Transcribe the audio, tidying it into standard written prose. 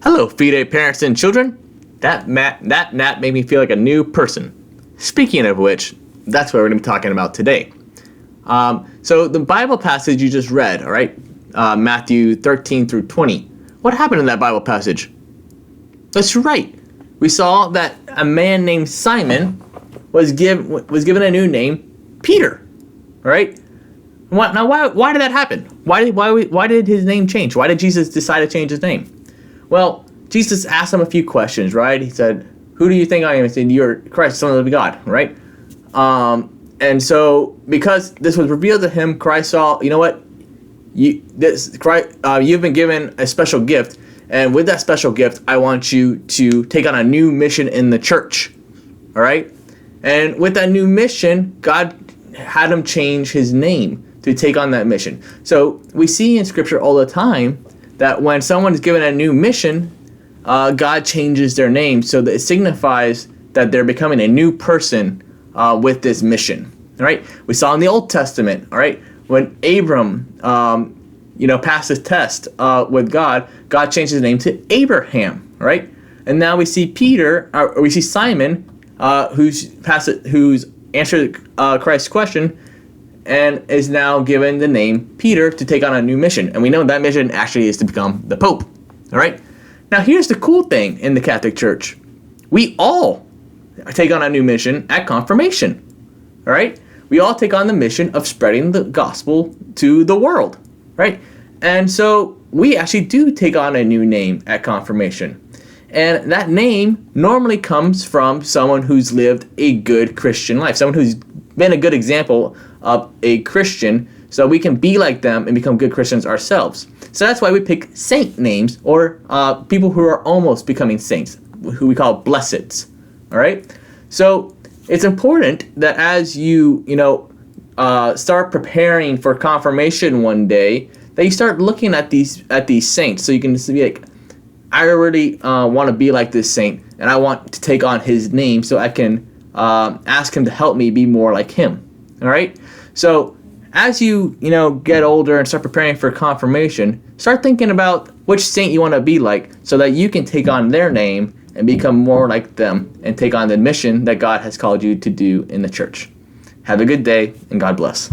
Hello, Fide parents and children. That nap made me feel like a new person. Speaking of which, that's what we're going to be talking about today. So the Bible passage you just read, all right, Matthew 13 through 20. What happened in that Bible passage? That's right. We saw that a man named Simon was given a new name, Peter. All right. Why did that happen? Why did his name change? Why did Jesus decide to change his name? Well, Jesus asked him a few questions, right? He said, "Who do you think I am?" He said, "You're Christ, Son of the God," right? And so because this was revealed to him, Christ saw, you know what? You've been given a special gift, and with that special gift, I want you to take on a new mission in the church. All right? And with that new mission, God had him change his name to take on that mission. So we see in Scripture all the time that when someone is given a new mission, God changes their name so that it signifies that they're becoming a new person with this mission. All right? We saw in the Old Testament, all right, when Abram, passed his test with God, God changed his name to Abraham, right? And now we see Simon, who's answered Christ's question, and is now given the name Peter to take on a new mission. And we know that mission actually is to become the Pope. All right? Now, here's the cool thing in the Catholic Church. We all take on a new mission at confirmation. All right? We all take on the mission of spreading the gospel to the world. Right? And so we actually do take on a new name at confirmation. And that name normally comes from someone who's lived a good Christian life, someone who's been a good example of a Christian, so we can be like them and become good Christians ourselves. So that's why we pick saint names, or people who are almost becoming saints, who we call blesseds. All right? So it's important that as you start preparing for confirmation one day, that you start looking at these saints, so you can be like, I really want to be like this saint, and I want to take on his name so I can ask him to help me be more like him. All right? So as you get older and start preparing for confirmation, start thinking about which saint you want to be like, so that you can take on their name and become more like them and take on the mission that God has called you to do in the church. Have a good day, and God bless.